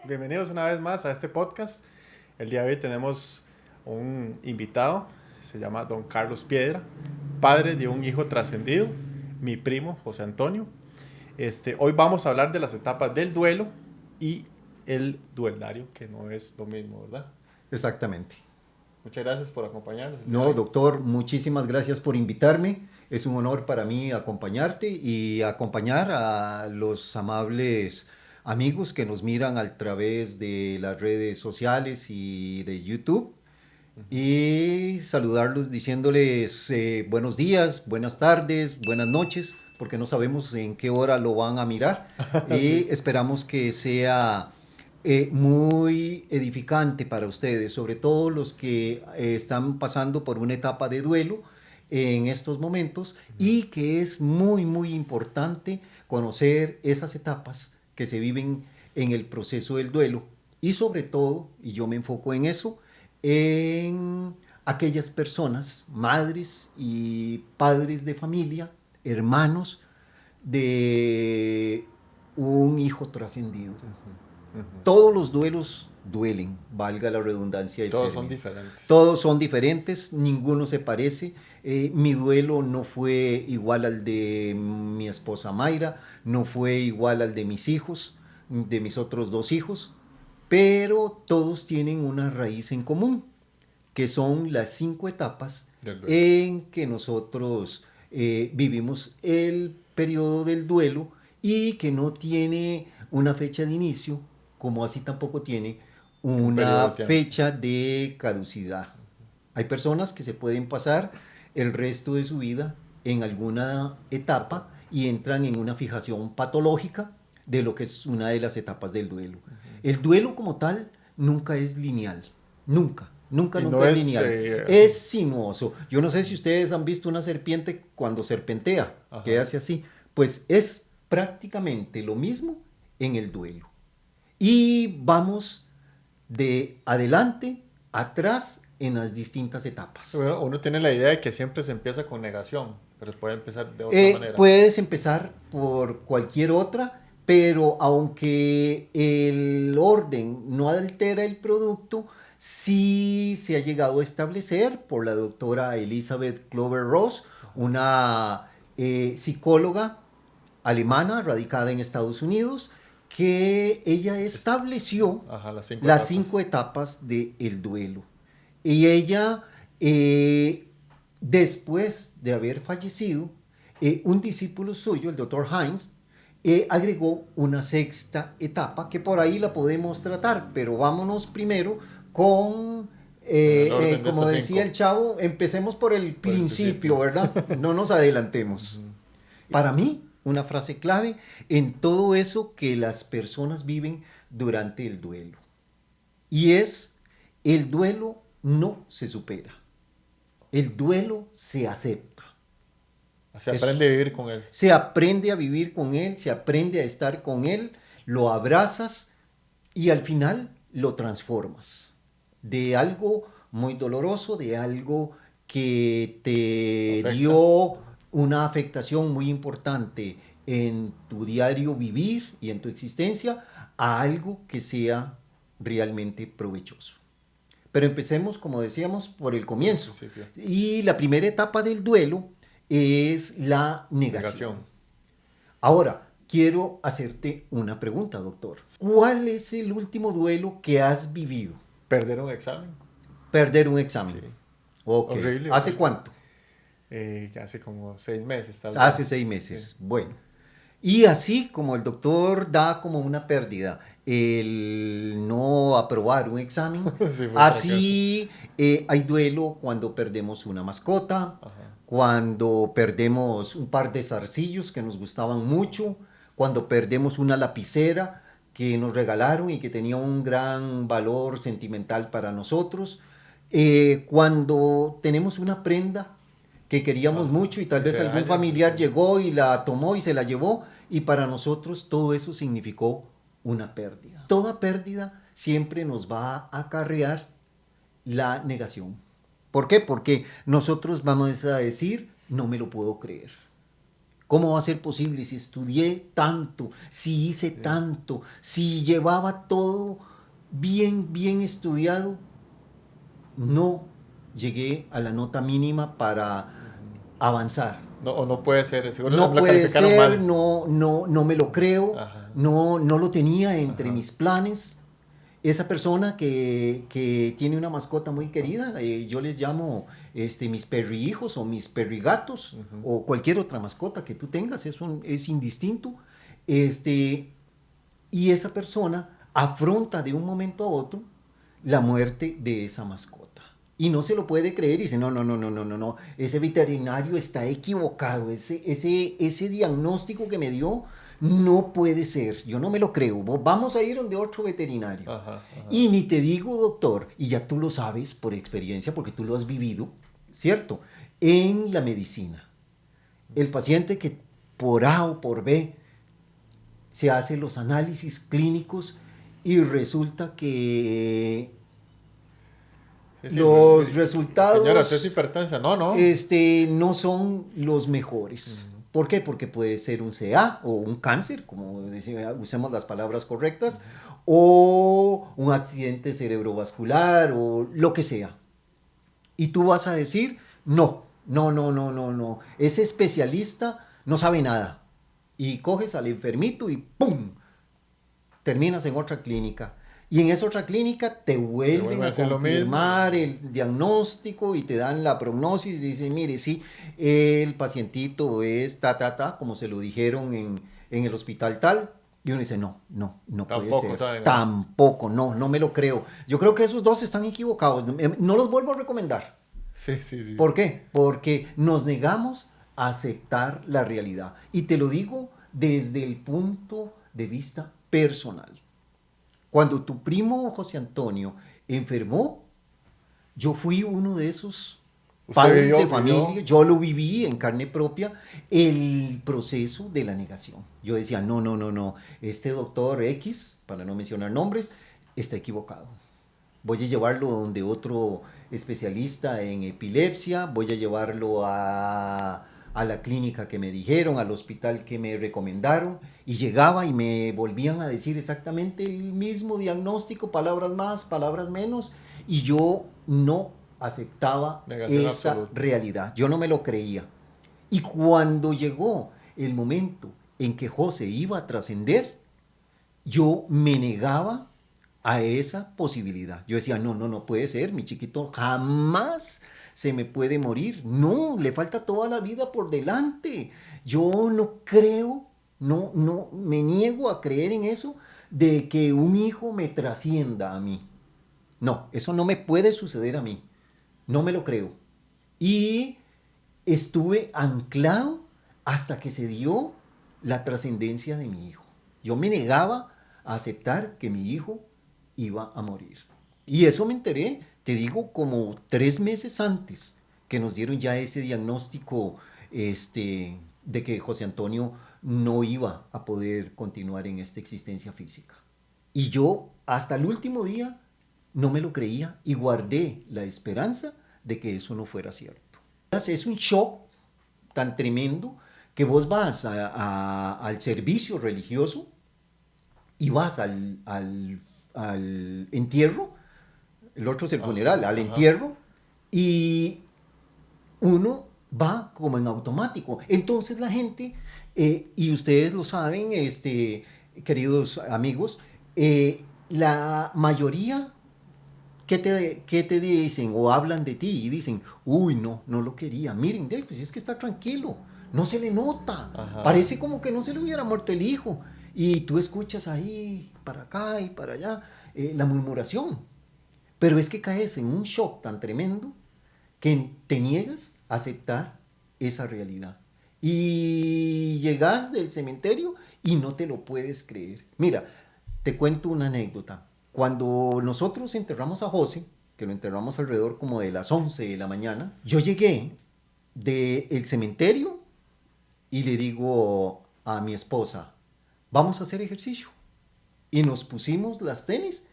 Bienvenidos una vez más a este podcast. El día de hoy tenemos un invitado, se llama Don Carlos Piedra, padre de un hijo trascendido, mi primo José Antonio. Hoy vamos a hablar de las etapas del duelo y el duelario, que no es lo mismo, ¿verdad? Exactamente. Muchas gracias por acompañarnos el día de No, hoy. doctor, muchísimas gracias por invitarme. Es un honor para mí acompañarte y acompañar a los amables amigos que nos miran a través de las redes sociales y de YouTube. Y saludarlos diciéndoles buenos días, buenas tardes, buenas noches, porque no sabemos en qué hora lo van a mirar. Y Sí. esperamos que sea muy edificante para ustedes, sobre todo los que están pasando por una etapa de duelo en estos momentos, y que es muy, muy importante conocer esas etapas que se viven en el proceso del duelo. Y sobre todo, y yo me enfoco en eso, en aquellas personas, madres y padres de familia, hermanos de un hijo trascendido. Todos los duelos duelen, valga la redundancia del Todos son término. diferentes. Todos son diferentes, ninguno se parece. Mi duelo no fue igual al de mi esposa Mayra, no fue igual al de mis hijos, de mis otros dos hijos, pero todos tienen una raíz en común, que son las 5 etapas Del duelo. en que nosotros vivimos el periodo del duelo, y que no tiene una fecha de inicio, como así tampoco tiene Un periodo una de tiempo. fecha de caducidad. Hay personas que se pueden pasar el resto de su vida en alguna etapa y entran en una fijación patológica de lo que es una de las etapas del duelo. El duelo como tal nunca es lineal, nunca. Nunca, Y no nunca es es... lineal. Es sinuoso. Yo no sé si ustedes han visto una serpiente cuando serpentea, que Ajá. hace así. Pues es prácticamente lo mismo en el duelo. Y vamos de adelante, atrás, en las distintas etapas. Bueno, uno tiene la idea de que siempre se empieza con negación, pero puede empezar de otra manera. Puedes empezar por cualquier otra, pero aunque el orden no altera el producto, sí se ha llegado a establecer por la doctora Elizabeth Klover-Ross, Ajá. una psicóloga alemana radicada en Estados Unidos, que ella Es- estableció ajá, las cinco las etapas. 5 etapas del duelo. Y ella, eh, después de haber fallecido, un discípulo suyo, el doctor Heinz, agregó una 6ª etapa que por ahí la podemos tratar, pero vámonos primero con, Con el orden de como estas decía el cinco, chavo, empecemos por el por el principio, principio. ¿verdad? No nos adelantemos. Ujú. Para mí, una frase clave en todo eso que las personas viven durante el duelo. Y es: el duelo no se supera, el duelo se acepta. Se aprende Es, a vivir con él. se aprende a vivir con él, se aprende a estar con él, lo abrazas y al final lo transformas de algo muy doloroso, de algo que te Afecta. dio una afectación muy importante en tu diario vivir y en tu existencia, a algo que sea realmente provechoso. Pero empecemos, como decíamos, por el Por el comienzo. principio. Y la primera etapa del duelo es la Negación. negación. Ahora, quiero hacerte una pregunta, doctor. ¿Cuál es el último duelo que has vivido? Perder un examen. Perder un Sí. examen. Ok. Horrible, ¿Hace horrible. cuánto? Hace como 6 meses, tal Hace vez. 6 meses. Sí. Bueno. Y así como el doctor da como una pérdida el no aprobar un examen, Sí, fue un fracaso. así hay duelo cuando perdemos una mascota, Ajá. cuando perdemos un par de zarcillos que nos gustaban mucho, cuando perdemos una lapicera que nos regalaron y que tenía un gran valor sentimental para nosotros, cuando tenemos una prenda que queríamos Ajá. mucho y tal Y vez se algún daña. familiar llegó y la tomó y se la llevó, y para nosotros todo eso significó una pérdida. Toda pérdida siempre nos va a acarrear la negación. ¿Por qué? Porque nosotros vamos a decir: no me lo puedo creer. ¿Cómo va a ser posible si estudié tanto, si hice tanto, si llevaba todo bien estudiado? No llegué a la nota mínima para avanzar. No, o no puede ser, seguro No lo puede calificaron ser, mal. no me lo creo, Ajá, no lo tenía entre ajá. mis planes. Esa persona que tiene una mascota muy querida, yo les llamo mis perrijos o mis perrigatos Ujú. o cualquier otra mascota que tú tengas, es indistinto. Este, y esa persona afronta de un momento a otro la muerte de esa mascota. Y no se lo puede creer y dice, no, ese veterinario está equivocado, ese diagnóstico que me dio no puede ser, yo no me lo creo, vamos a ir donde otro veterinario. Ajá, ajá. Y ni te digo, doctor, y ya tú lo sabes por experiencia, porque tú lo has vivido, ¿cierto? En la medicina, el paciente que por A o por B se hace los análisis clínicos y resulta que Sí, sí, los señora, ¿usted es resultados hipertensa? No, no. no son los mejores. Ujú, ¿Por qué? Porque puede ser un CA o un cáncer, como decía, usemos las palabras correctas, ujú. o un accidente cerebrovascular o lo que sea. Y tú vas a decir, no, ese especialista no sabe nada. Y coges al enfermito y ¡pum! Terminas en otra clínica. Y en esa otra clínica te Te vuelven vuelven a a decir lo mismo. confirmar el diagnóstico y te dan la prognosis y dicen, mire, sí, el pacientito es como se lo dijeron en el hospital tal. Y uno dice, no puede Tampoco ser. saben, ¿ah? Tampoco, no me lo creo. Yo creo que esos dos están equivocados. No los vuelvo a recomendar. Sí, sí, sí. ¿Por qué? Porque nos negamos a aceptar la realidad. Y te lo digo desde el punto de vista personal. Cuando tu primo José Antonio enfermó, yo fui uno de esos Usted padres vivió, de familia, vivió. yo lo viví en carne propia, el proceso de la negación. Yo decía, no, este doctor X, para no mencionar nombres, está equivocado. Voy a llevarlo donde otro especialista en epilepsia, voy a llevarlo a la clínica que me dijeron, al hospital que me recomendaron, y llegaba y me volvían a decir exactamente el mismo diagnóstico, palabras más, palabras menos, y yo no aceptaba Negación esa absoluta. realidad, yo no me lo creía. Y cuando llegó el momento en que José iba a trascender, yo me negaba a esa posibilidad. Yo decía, no puede ser, mi chiquito jamás se me puede morir. No, le falta toda la vida por delante. Yo no creo, no, me niego a creer en eso de que un hijo me trascienda a mí. No, eso no me puede suceder a mí. No me lo creo. Y estuve anclado hasta que se dio la trascendencia de mi hijo. Yo me negaba a aceptar que mi hijo iba a morir. Y eso me enteré, te digo, como 3 meses antes que nos dieron ya ese diagnóstico de que José Antonio no iba a poder continuar en esta existencia física. Y yo hasta el último día no me lo creía y guardé la esperanza de que eso no fuera cierto. Es un shock tan tremendo que vos vas al servicio religioso y vas al entierro, el otro es el Ajá, funeral, al ajá. entierro, y uno va como en automático. Entonces la gente, y ustedes lo saben, queridos amigos, la mayoría qué te dicen o hablan de ti y dicen, uy, no lo quería. Miren, Dave, pues es que está tranquilo, no se le nota, Ajá. parece como que no se le hubiera muerto el hijo. Y tú escuchas ahí, para acá y para allá, la murmuración. Pero es que caes en un shock tan tremendo que te niegas a aceptar esa realidad. Y llegas del cementerio y no te lo puedes creer. Mira, te cuento una anécdota. Cuando nosotros enterramos a José, que lo enterramos alrededor como de las 11 de la mañana, yo llegué del cementerio y le digo a mi esposa, vamos a hacer ejercicio. Y nos pusimos las tenis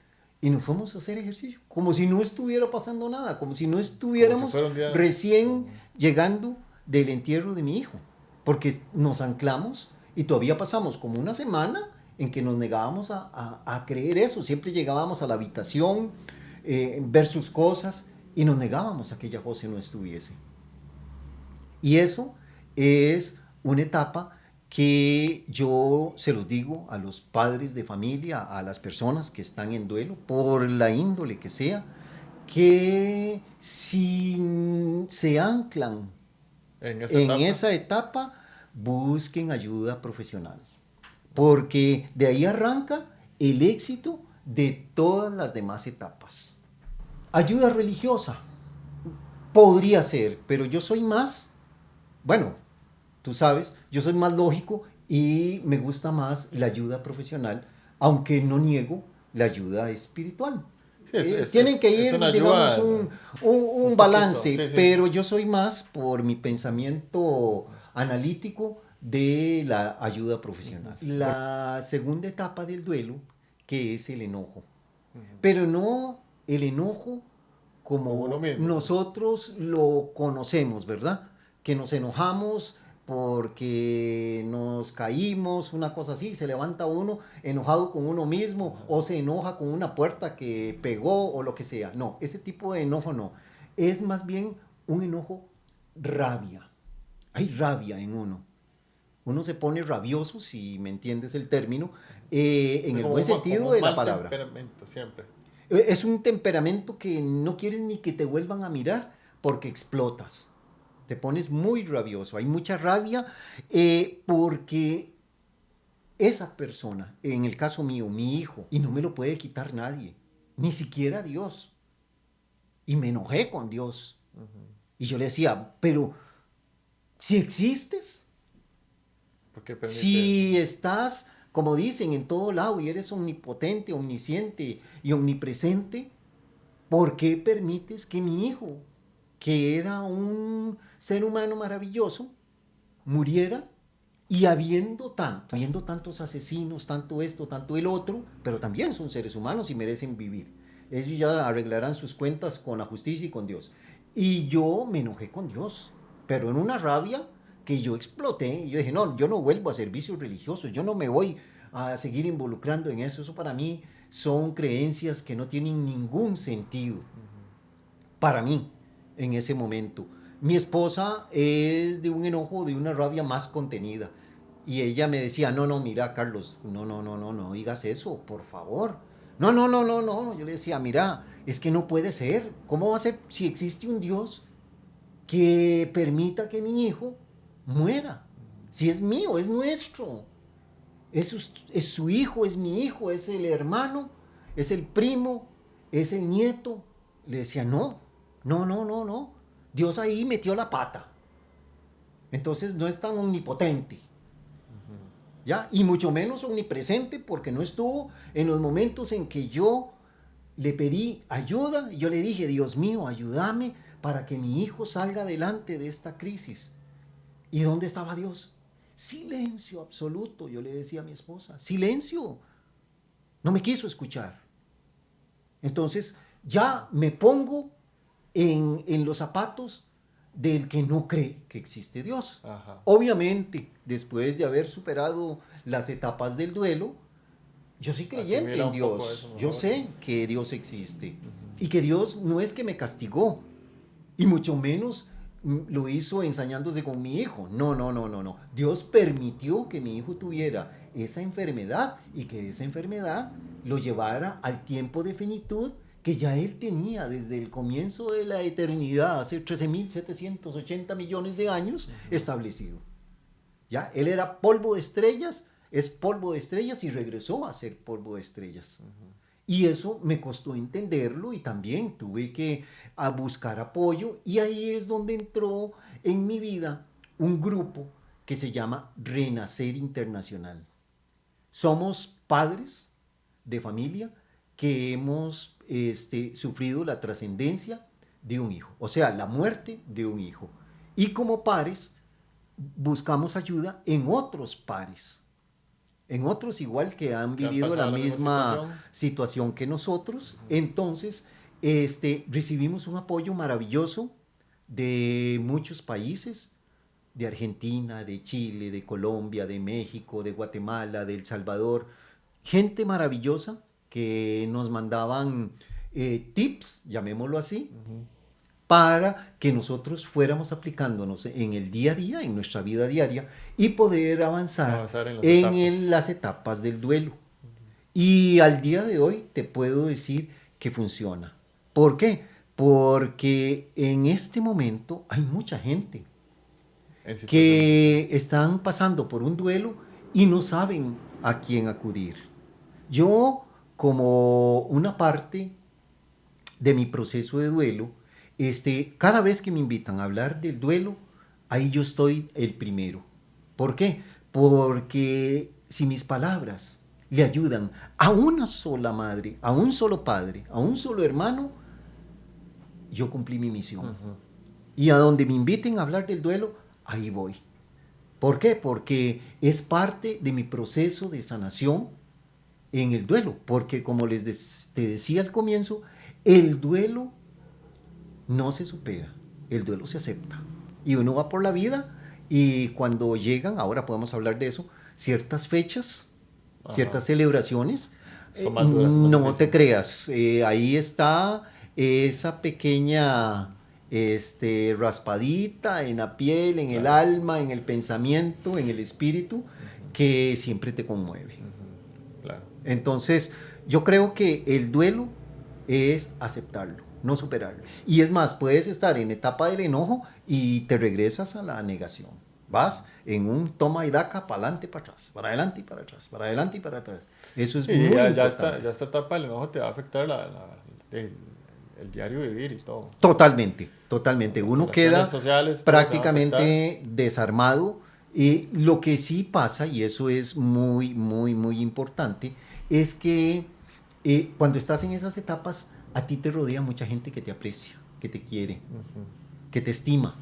y nos fuimos a hacer ejercicio, como si no estuviera pasando nada, como si no Como si estuviéramos fuera un día. recién Ujú. llegando del entierro de mi hijo. porque nos anclamos y todavía pasamos como una semana en que nos negábamos a creer eso. Siempre llegábamos a la habitación, ver sus cosas y nos negábamos a que ya José no estuviese. Y eso es una etapa que yo se los digo a los padres de familia, a las personas que están en duelo, por la índole que sea, que si se anclan en esa etapa, busquen ayuda profesional. Porque de ahí arranca el éxito de todas las demás etapas. Ayuda religiosa podría ser, pero yo soy más, bueno, tú sabes, yo soy más lógico y me gusta más la ayuda profesional, aunque no niego la ayuda espiritual. Sí, Tienen que ir, una digamos, ayuda, un balance, sí, sí. pero yo soy más por mi pensamiento analítico de la ayuda profesional. La segunda etapa del duelo, que es el enojo. Pero no el enojo como nosotros lo conocemos, ¿verdad? Que nos enojamos porque nos caímos, una cosa así, se levanta uno enojado con uno mismo o se enoja con una puerta que pegó o lo que sea. No, ese tipo de enojo no. Es más bien un enojo rabia. Hay rabia en uno. Uno se pone rabioso, si me entiendes el término, en el buen sentido de la palabra. Temperamento, siempre. Es un temperamento que no quieres ni que te vuelvan a mirar porque explotas. Te pones muy rabioso. Hay mucha rabia porque esa persona, en el caso mío, mi hijo, y no me lo puede quitar nadie, ni siquiera Dios. Y me enojé con Dios. Y yo le decía, pero si existes, si estás, como dicen, en todo lado y eres omnipotente, omnisciente y omnipresente, ¿por qué permites que mi hijo, que era un ser humano maravilloso, muriera? Y habiendo tantos asesinos, tanto esto, tanto el otro, pero también son seres humanos y merecen vivir. Ellos ya arreglarán sus cuentas con la justicia y con Dios. Y yo me enojé con Dios, pero en una rabia que yo exploté. Yo dije, no, yo no vuelvo a servicios religiosos, yo no me voy a seguir involucrando en eso. Eso para mí son creencias que no tienen ningún sentido para mí en ese momento. Mi esposa es de un enojo, de una rabia más contenida. Y ella me decía, no, no, mira, Carlos, no digas eso, por favor. No. Yo le decía, mira, es que no puede ser. ¿Cómo va a ser si existe un Dios que permita que mi hijo muera? Si es mío, es nuestro. Es su hijo, es mi hijo, es el hermano, es el primo, es el nieto. Le decía, no. Dios ahí metió la pata. Entonces no es tan omnipotente. ¿Ya? Y mucho menos omnipresente porque no estuvo en los momentos en que yo le pedí ayuda. Yo le dije, Dios mío, ayúdame para que mi hijo salga adelante de esta crisis. ¿Y dónde estaba Dios? Silencio absoluto, yo le decía a mi esposa. Silencio. No me quiso escuchar. Entonces ya me pongo en los zapatos del que no cree que existe Dios. Ajá. Obviamente, después de haber superado las etapas del duelo, yo soy creyente en Dios. Yo sé que Dios existe y que Dios no es que me castigó y mucho menos lo hizo ensañándose con mi hijo. No. Dios permitió que mi hijo tuviera esa enfermedad y que esa enfermedad lo llevara al tiempo de finitud que ya él tenía desde el comienzo de la eternidad, hace 13.780 millones de años, establecido. ¿Ya? Él era polvo de estrellas, es polvo de estrellas y regresó a ser polvo de estrellas. Y eso me costó entenderlo y también tuve que buscar apoyo y ahí es donde entró en mi vida un grupo que se llama Renacer Internacional. Somos padres de familia que hemos sufrido la trascendencia de un hijo, o sea, la muerte de un hijo. Y como pares buscamos ayuda en otros pares, en otros igual que han vivido la misma situación que nosotros. Entonces, recibimos un apoyo maravilloso de muchos países, de Argentina, de Chile, de Colombia, de México, de Guatemala, de El Salvador, gente maravillosa que nos mandaban tips, llamémoslo así, para que nosotros fuéramos aplicándonos en el día a día, en nuestra vida diaria, y poder avanzar Avanzar en las en etapas. las etapas del duelo. Y al día de hoy te puedo decir que funciona. ¿Por qué? Porque en este momento hay mucha gente En situaciones así. que están pasando por un duelo y no saben a quién acudir. Yo, como una parte de mi proceso de duelo, cada vez que me invitan a hablar del duelo, ahí yo estoy el primero. ¿Por qué? Porque si mis palabras le ayudan a una sola madre, a un solo padre, a un solo hermano, yo cumplí mi misión. Y a donde me inviten a hablar del duelo, ahí voy. ¿Por qué? Porque es parte de mi proceso de sanación en el duelo. Porque como te decía al comienzo, el duelo no se supera, el duelo se acepta. Y uno va por la vida y cuando llegan, ahora podemos hablar de eso, ciertas fechas, Ajá. ciertas celebraciones, Son más duras, más no te difíciles. creas, ahí está esa pequeña raspadita en la piel, en el Claro. alma, en el pensamiento, en el espíritu, que siempre te conmueve. Claro. Entonces, yo creo que el duelo es aceptarlo, no superarlo. Y es más, puedes estar en etapa del enojo y te regresas a la negación. Vas en un toma y daca para adelante, para atrás, para adelante y para atrás, para adelante y para atrás. Eso es Sí, muy ya importante. esta etapa del enojo te va a afectar el, el diario vivir y todo. Totalmente, totalmente. Las Uno relaciones queda sociales, todo se va a afectar. prácticamente desarmado. Y lo que sí pasa, y eso es muy, muy, muy importante, es que cuando estás en esas etapas, a ti te rodea mucha gente que te aprecia, que te quiere, que te estima,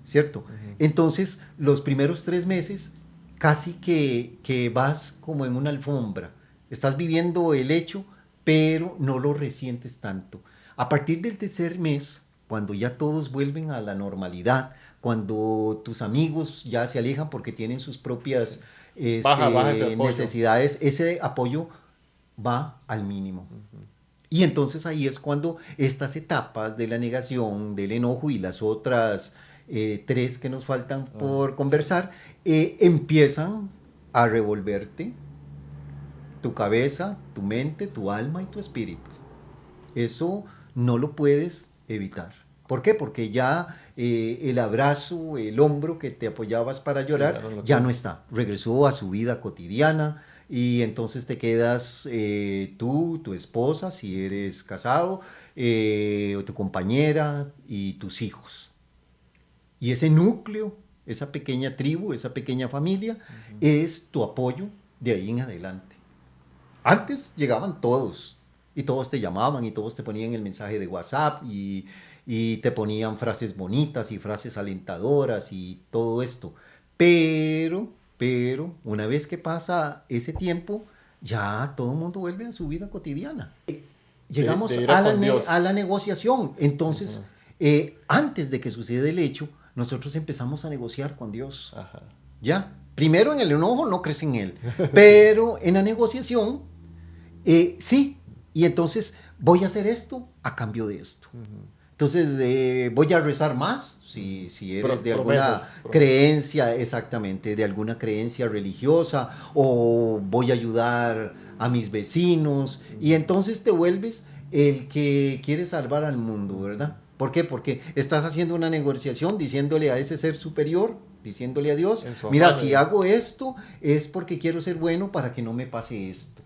¿cierto? Entonces, los primeros 3 meses casi que vas como en una alfombra. Estás viviendo el hecho, pero no lo resientes tanto. A partir del tercer mes, cuando ya todos vuelven a la normalidad, cuando tus amigos ya se alejan porque tienen sus Sí. propias Baja ese apoyo. necesidades, ese apoyo va al mínimo. Y entonces ahí es cuando estas etapas de la negación, del enojo y las otras 3 que nos faltan por Sí. conversar, empiezan a revolverte tu cabeza, tu mente, tu alma y tu espíritu. Eso no lo puedes evitar. ¿Por qué? Porque ya el abrazo, el hombro que te apoyabas para Sí, ya llorar, no lo ya no tienes. está. Regresó a su vida cotidiana y entonces te quedas tú, tu esposa, si eres casado, o tu compañera y tus hijos. Y ese núcleo, esa pequeña tribu, esa pequeña familia, es tu apoyo de ahí en adelante. Antes llegaban todos y todos te llamaban y todos te ponían el mensaje de WhatsApp y te ponían frases bonitas y frases alentadoras y todo esto. Pero, una vez que pasa ese tiempo, ya todo el mundo vuelve a su vida cotidiana. De Llegamos ir a a la, con a Dios. la negociación. Entonces, antes de que suceda el hecho, nosotros empezamos a negociar con Dios. Ajá. ¿Ya? Primero en el enojo no crees en Él, pero en la negociación sí, y entonces voy a hacer esto a cambio de esto. Entonces voy a rezar más, si eres de alguna Promesas, promesas. creencia, exactamente, de alguna creencia religiosa, o voy a ayudar a mis vecinos, y entonces te vuelves el que quiere salvar al mundo, ¿verdad? ¿Por qué? Porque estás haciendo una negociación diciéndole a ese ser superior, diciéndole a Dios, En su mira, afán si hago esto es porque quiero ser bueno para que no me pase esto.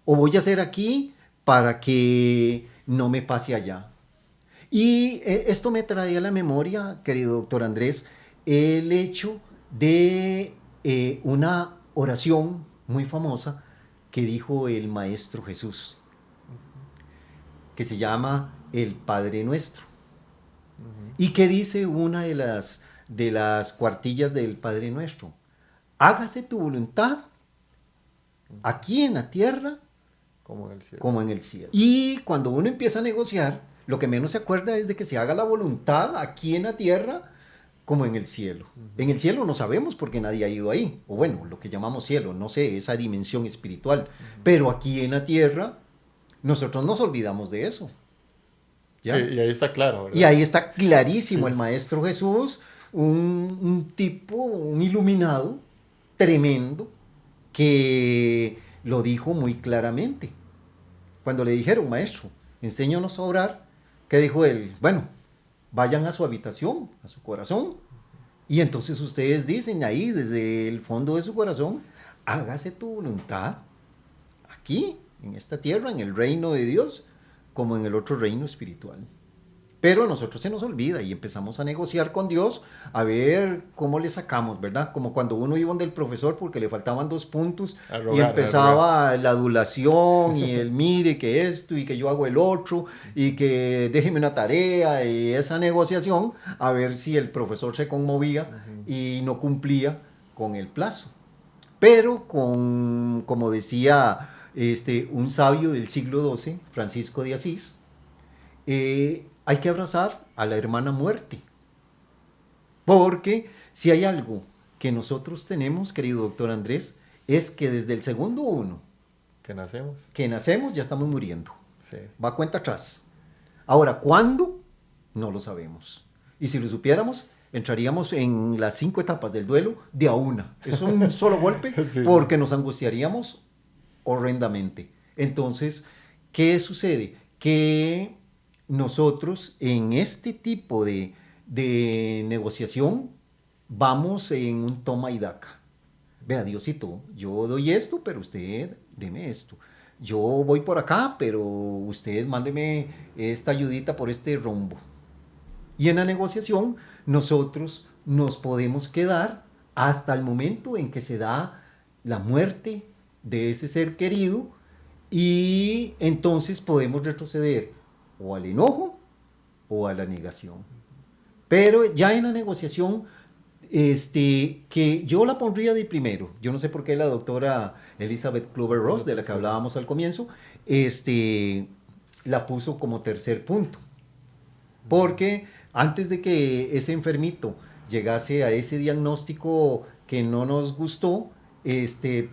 O voy a hacer aquí para que no me pase allá. Y esto me trae a la memoria, querido doctor Andrés, el hecho de una oración muy famosa que dijo el Maestro Jesús, que se llama el Padre Nuestro. ¿Y que dice una de las cuartillas del Padre Nuestro? Hágase tu voluntad aquí en la tierra como en el cielo. como en el cielo. Y cuando uno empieza a negociar, lo que menos se acuerda es de que se haga la voluntad aquí en la tierra como en el cielo. En el cielo no sabemos porque nadie ha ido ahí, o bueno, lo que llamamos cielo, no sé, esa dimensión espiritual. Pero aquí en la tierra, nosotros nos olvidamos de eso. ¿Ya? Sí, y ahí está claro, ¿verdad? Y ahí está clarísimo el Maestro Jesús, un tipo, un iluminado, tremendo, que lo dijo muy claramente. Cuando le dijeron, maestro, enséñanos a orar, ¿qué dijo él? Bueno, vayan a su habitación, a su corazón, y entonces ustedes dicen ahí, desde el fondo de su corazón, hágase tu voluntad, aquí, en esta tierra, en el reino de Dios, como en el otro reino espiritual. Pero a nosotros se nos olvida y empezamos a negociar con Dios a ver cómo le sacamos, ¿verdad? Como cuando uno iba donde el profesor porque le faltaban 2 puntos y empezaba la adulación y el mire que esto y que yo hago el otro y que déjeme una tarea y esa negociación a ver si el profesor se conmovía y no cumplía con el plazo. Pero como decía un sabio del siglo XII, Francisco de Asís, hay que abrazar a la hermana muerte. Porque si hay algo que nosotros tenemos, querido doctor Andrés, es que desde el segundo 1 que nacemos ya estamos muriendo. Sí. Va cuenta atrás. Ahora, ¿cuándo? No lo sabemos. Y si lo supiéramos, entraríamos en las 5 etapas del duelo de a una. Es un solo golpe porque nos angustiaríamos horrendamente. Entonces, ¿qué sucede? Que nosotros en este tipo de negociación vamos en un toma y daca. Vea, Diosito, yo doy esto, pero usted deme esto. Yo voy por acá, pero usted mándeme esta ayudita por este rumbo. Y en la negociación nosotros nos podemos quedar hasta el momento en que se da la muerte de ese ser querido y entonces podemos retroceder o al enojo o a la negación. Pero ya en la negociación, que yo la pondría de primero, yo no sé por qué la doctora Elizabeth Kübler-Ross, de la que hablábamos al comienzo, la puso como tercer punto. Porque antes de que ese enfermito llegase a ese diagnóstico que no nos gustó,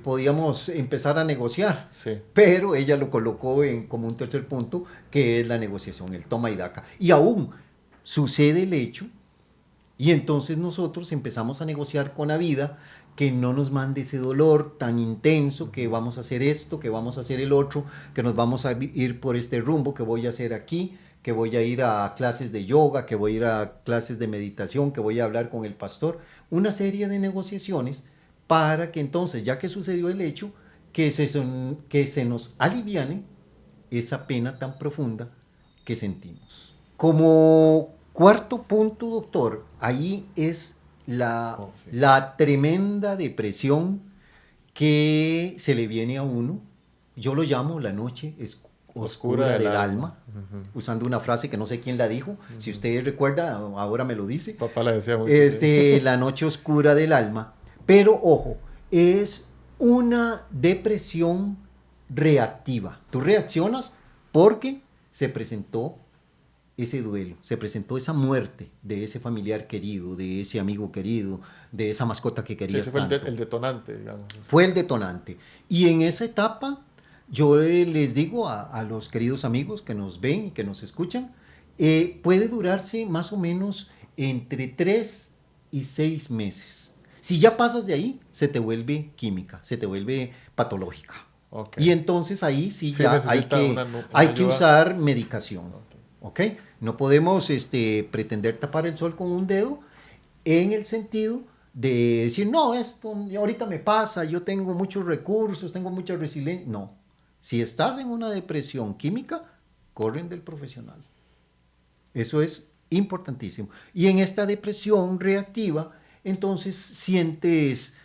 podíamos empezar a negociar, sí. Pero ella lo colocó como un tercer punto, que es la negociación, el toma y daca. Y aún sucede el hecho, y entonces nosotros empezamos a negociar con la vida, que no nos mande ese dolor tan intenso, que vamos a hacer esto, que vamos a hacer el otro, que nos vamos a ir por este rumbo, que voy a hacer aquí, que voy a ir a clases de yoga, que voy a ir a clases de meditación, que voy a hablar con el pastor, una serie de negociaciones para que entonces, ya que sucedió el hecho, que se nos aliviane esa pena tan profunda que sentimos. Como cuarto punto, doctor, ahí es la tremenda depresión que se le viene a uno. Yo lo llamo la noche oscura del alma, usando una frase que no sé quién la dijo. Si usted recuerda, ahora me lo dice. Papá la decía mucho. La noche oscura del alma. Pero ojo, es una depresión reactiva. Tú reaccionas porque se presentó ese duelo, se presentó esa muerte de ese familiar querido, de ese amigo querido, de esa mascota que querías tanto. Ese fue el detonante, digamos. Fue el detonante. Y en esa etapa, yo les digo a los queridos amigos que nos ven y que nos escuchan, puede durarse más o menos entre 3 y 6 meses. Si ya pasas de ahí, se te vuelve química, se te vuelve patológica. Okay. Y entonces ahí sí ya hay que usar medicación. Okay. No podemos pretender tapar el sol con un dedo en el sentido de decir, no, esto ahorita me pasa, yo tengo muchos recursos, tengo mucha resiliencia. No. Si estás en una depresión química, corren del profesional. Eso es importantísimo. Y en esta depresión reactiva, entonces sientes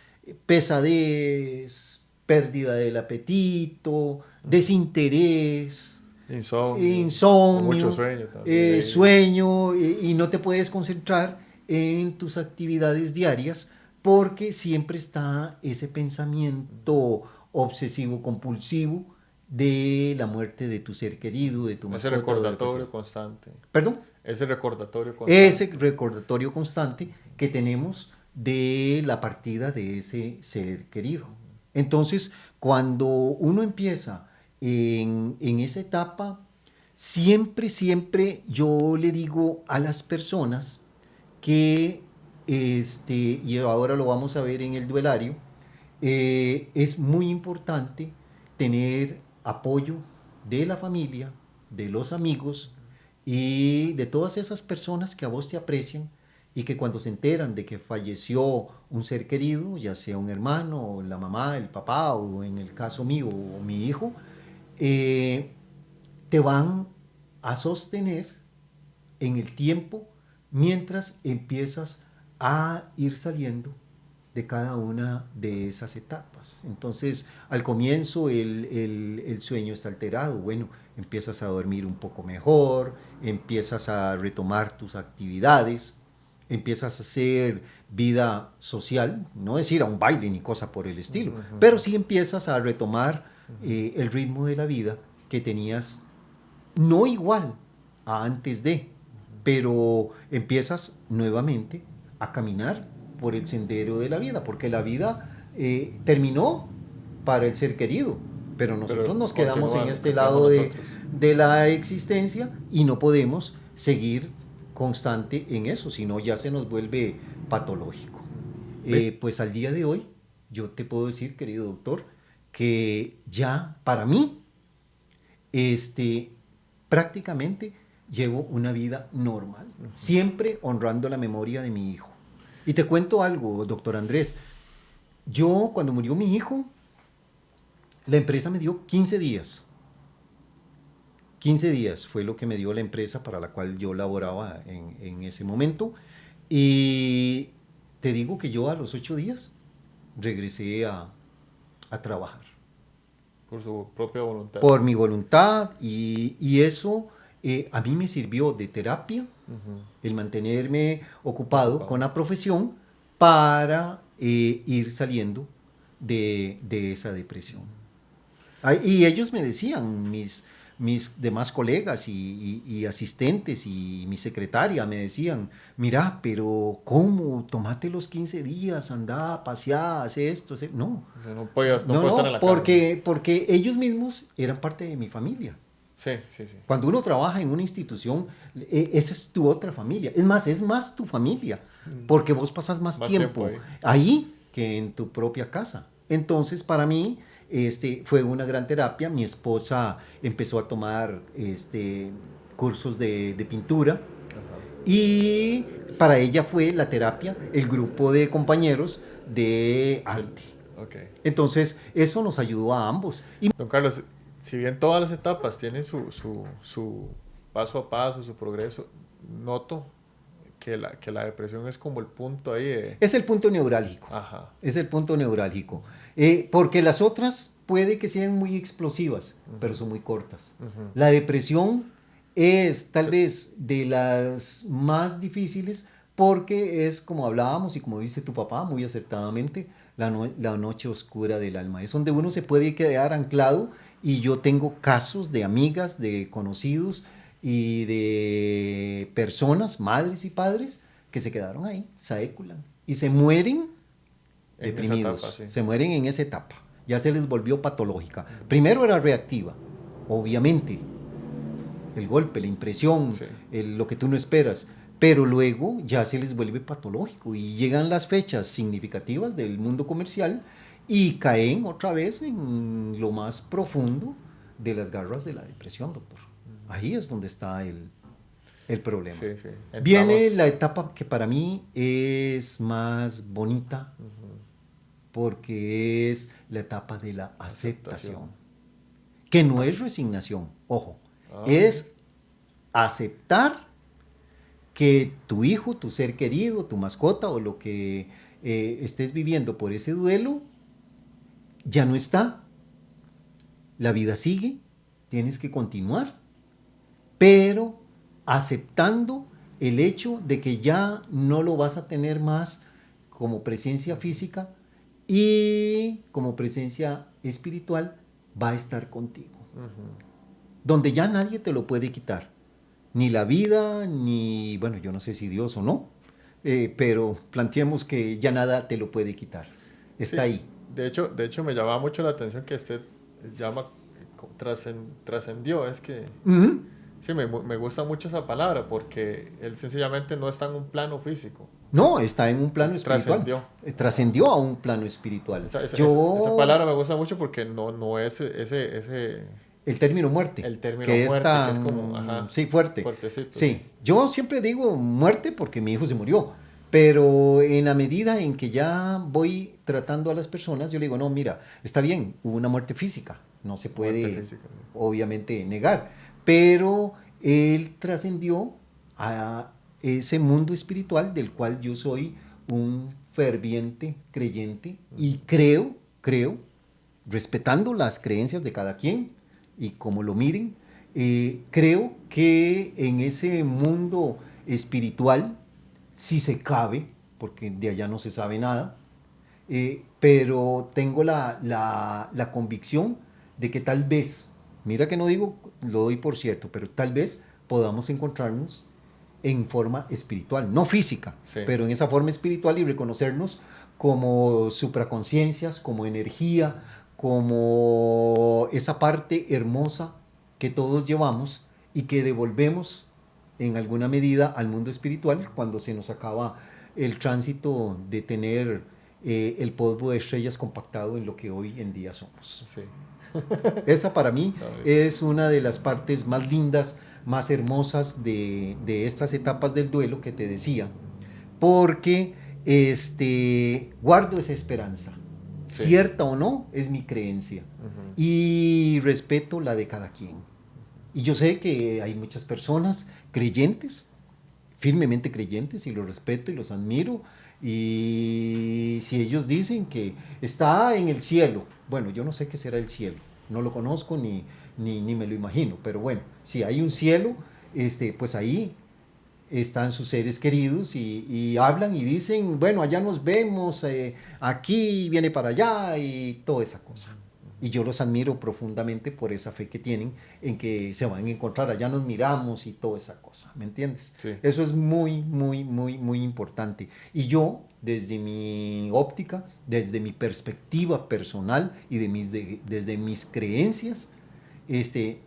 pesadez, pérdida del apetito, desinterés, insomnio, mucho sueño también. Sueño, y no te puedes concentrar en tus actividades diarias porque siempre está ese pensamiento obsesivo compulsivo de la muerte de tu ser querido, de tu mascota. Ese recordatorio constante. ¿Perdón? Ese recordatorio constante. Ese recordatorio constante que tenemos de la partida de ese ser querido. Entonces, cuando uno empieza en esa etapa, siempre yo le digo a las personas que, y ahora lo vamos a ver en el duelario, es muy importante tener apoyo de la familia, de los amigos y de todas esas personas que a vos te aprecian y que cuando se enteran de que falleció un ser querido, ya sea un hermano, la mamá, el papá o en el caso mío o mi hijo, eh, te van a sostener en el tiempo mientras empiezas a ir saliendo de cada una de esas etapas. Entonces, al comienzo el sueño está alterado, bueno, empiezas a dormir un poco mejor, empiezas a retomar tus actividades, empiezas a hacer vida social, no decir a un baile ni cosa por el estilo, pero sí empiezas a retomar el ritmo de la vida que tenías, no igual a antes de, pero empiezas nuevamente a caminar por el sendero de la vida, porque la vida terminó para el ser querido, pero nosotros nos quedamos en este lado de la existencia y no podemos seguir constante en eso, sino ya se nos vuelve patológico. Pues al día de hoy, yo te puedo decir, querido doctor, que ya para mí, prácticamente llevo una vida normal, siempre honrando la memoria de mi hijo. Y te cuento algo, doctor Andrés. Yo, cuando murió mi hijo, la empresa me dio 15 días. 15 días fue lo que me dio la empresa para la cual yo laboraba en ese momento. Y te digo que yo a los 8 días regresé a trabajar. Por su propia voluntad. Por mi voluntad y eso a mí me sirvió de terapia, el mantenerme ocupado con la profesión para ir saliendo de esa depresión. Y ellos me decían, mis demás colegas y asistentes y mi secretaria me decían, mira, pero ¿cómo? Tomate los 15 días, anda, paseá, haz esto, no. O sea, no puedes estar en la porque ellos mismos eran parte de mi familia. Sí. Cuando uno trabaja en una institución, esa es tu otra familia. Es más tu familia, porque vos pasas más tiempo ahí que en tu propia casa. Entonces, para mí, fue una gran terapia. Mi esposa empezó a tomar cursos de pintura. Ajá. Y para ella fue la terapia, el grupo de compañeros de arte. Okay. Entonces, eso nos ayudó a ambos. Don Carlos, si bien todas las etapas tienen su paso a paso, su progreso, noto que la depresión es como el punto ahí de... Es el punto neurálgico. Ajá. Es el punto neurálgico. Porque las otras puede que sean muy explosivas, pero son muy cortas. La depresión es tal vez de las más difíciles porque es, como hablábamos y como dice tu papá muy acertadamente, la noche oscura del alma. Es donde uno se puede quedar anclado y yo tengo casos de amigas, de conocidos y de personas, madres y padres, que se quedaron ahí, se éculan y se mueren deprimidos, etapa, sí. Se mueren en esa etapa, ya se les volvió patológica. Primero era reactiva, obviamente, el golpe, la impresión, sí. Lo que tú no esperas, pero luego ya se les vuelve patológico y llegan las fechas significativas del mundo comercial y caen otra vez en lo más profundo de las garras de la depresión, doctor. Ahí es donde está el problema. Sí. Viene la etapa que para mí es más bonita, porque es la etapa de la aceptación. Que no es resignación, ojo, es aceptar que tu hijo, tu ser querido, tu mascota o lo que estés viviendo por ese duelo ya no está. La vida sigue, tienes que continuar, pero aceptando el hecho de que ya no lo vas a tener más como presencia física y como presencia espiritual va a estar contigo. Donde ya nadie te lo puede quitar. Ni la vida, ni, bueno, yo no sé si Dios o no, pero planteemos que ya nada te lo puede quitar. Está Sí, ahí. de hecho me llamaba mucho la atención que usted llama trascendió, es que Ujú. sí, me gusta mucho esa palabra porque él sencillamente no está en un plano físico, No, está en un plano espiritual. trascendió. Trascendió a un plano espiritual. Esa Yo, palabra me gusta mucho porque no es el término muerte, el término que es muerte, que es como, tan, ajá, sí, fuerte. fuertecito, sí. Sí, yo siempre digo muerte porque mi hijo se murió, pero en la medida en que ya voy tratando a las personas, yo le digo, no, mira, está bien, hubo una muerte física, no se Muerte puede física, sí. obviamente negar, pero él trascendió a ese mundo espiritual del cual yo soy un ferviente creyente y creo, respetando las creencias de cada quien y como lo miren, creo que en ese mundo espiritual, si se cabe, porque de allá no se sabe nada, pero tengo la convicción de que tal vez, mira que no digo, lo doy por cierto, pero tal vez podamos encontrarnos en forma espiritual, no física, Sí, pero en esa forma espiritual y reconocernos como supraconciencias, como energía, como esa parte hermosa que todos llevamos y que devolvemos en alguna medida al mundo espiritual cuando se nos acaba el tránsito de tener el polvo de estrellas compactado en lo que hoy en día somos. sí, Esa para mí sabe. es una de las partes más lindas, más hermosas de estas etapas del duelo que te decía, porque guardo esa esperanza, Sí. cierta o no, es mi creencia, Ujú. y respeto la de cada quien. Y yo sé que hay muchas personas creyentes, firmemente creyentes, y los respeto y los admiro. Y si ellos dicen que está en el cielo, bueno, yo no sé qué será el cielo, no lo conozco ni me lo imagino, pero bueno, si hay un cielo, pues ahí están sus seres queridos y hablan y dicen, bueno, allá nos vemos, aquí viene para allá y toda esa cosa. Y yo los admiro profundamente por esa fe que tienen en que se van a encontrar, allá nos miramos y toda esa cosa, ¿me entiendes? Sí, Eso es muy, muy, muy, muy importante. Y yo, desde mi óptica, desde mi perspectiva personal y desde mis creencias, este,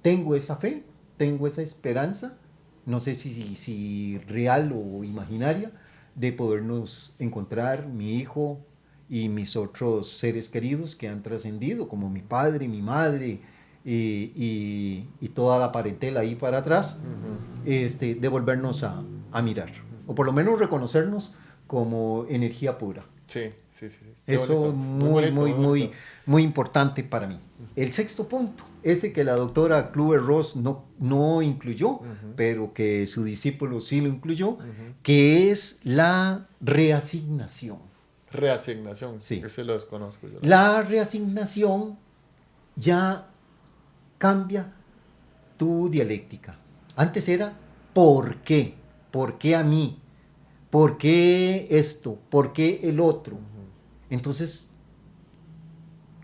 tengo esa fe, tengo esa esperanza, no sé si real o imaginaria, de podernos encontrar mi hijo y mis otros seres queridos que han trascendido, como mi padre, mi madre y toda la parentela ahí para atrás, ujú, de volvernos a mirar, o por lo menos reconocernos como energía pura. sí, sí, sí, sí. Qué Eso es bonito, muy muy, bonito, muy, muy muy, bonito. muy importante para mí. El sexto punto, ese que la doctora Kluwer-Ross no incluyó, Ujú, pero que su discípulo sí lo incluyó, ujú. que es la reasignación. Reasignación, Sí. ese lo desconozco yo, la verdad. La reasignación ya cambia tu dialéctica. Antes era ¿por qué? ¿Por qué a mí? ¿Por qué esto? ¿Por qué el otro? Ujú. Entonces,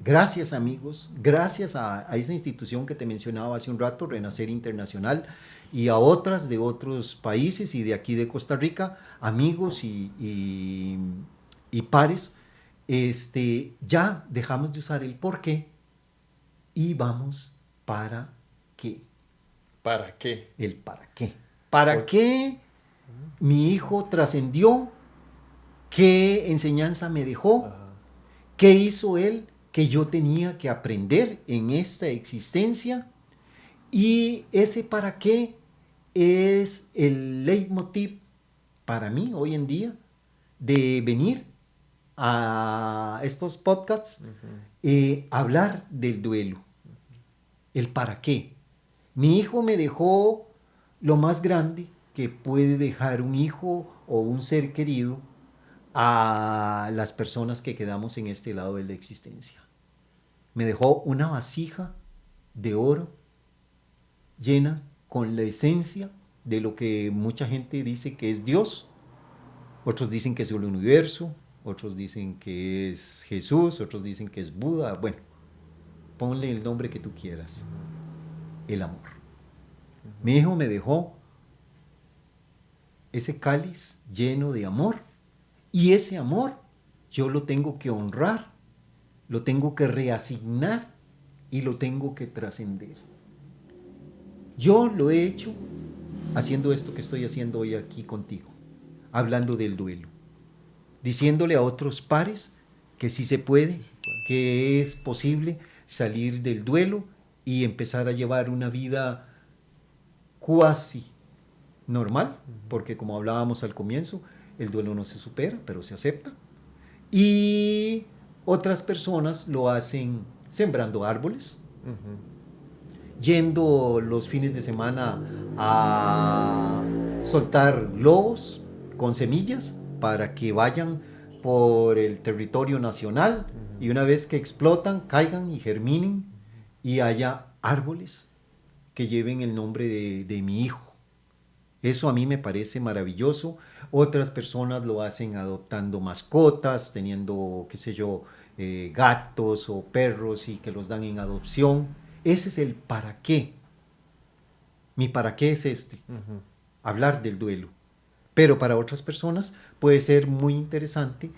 gracias amigos, gracias a esa institución que te mencionaba hace un rato, Renacer Internacional, y a otras de otros países y de aquí de Costa Rica, amigos y pares, ya dejamos de usar el por qué y vamos para qué, ¿Para qué? el para qué. ¿Para Por- qué mi hijo trascendió? ¿Qué enseñanza me dejó? Ajá. ¿Qué hizo él que yo tenía que aprender en esta existencia? Y ese para qué es el leitmotiv para mí hoy en día de venir a estos podcasts, Ujú. hablar del duelo, el para qué. Mi hijo me dejó lo más grande que puede dejar un hijo o un ser querido a las personas que quedamos en este lado de la existencia. Me dejó una vasija de oro llena con la esencia de lo que mucha gente dice que es Dios, otros dicen que es el universo, otros dicen que es Jesús, otros dicen que es Buda, bueno, ponle el nombre que tú quieras, el amor. Mi hijo me dejó ese cáliz lleno de amor. Y ese amor yo lo tengo que honrar, lo tengo que reasignar y lo tengo que trascender. Yo lo he hecho haciendo esto que estoy haciendo hoy aquí contigo, hablando del duelo, diciéndole a otros pares que sí se puede, Sí se puede. que es posible salir del duelo y empezar a llevar una vida cuasi normal, porque como hablábamos al comienzo, el duelo no se supera, pero se acepta. Y otras personas lo hacen sembrando árboles, yendo los fines de semana a soltar globos con semillas para que vayan por el territorio nacional y una vez que explotan, caigan y germinen y haya árboles que lleven el nombre de mi hijo. Eso a mí me parece maravilloso. Otras personas lo hacen adoptando mascotas, teniendo, qué sé yo, gatos o perros y que los dan en adopción. Ese es el para qué. Mi para qué es este, hablar del duelo. Pero para otras personas puede ser muy interesante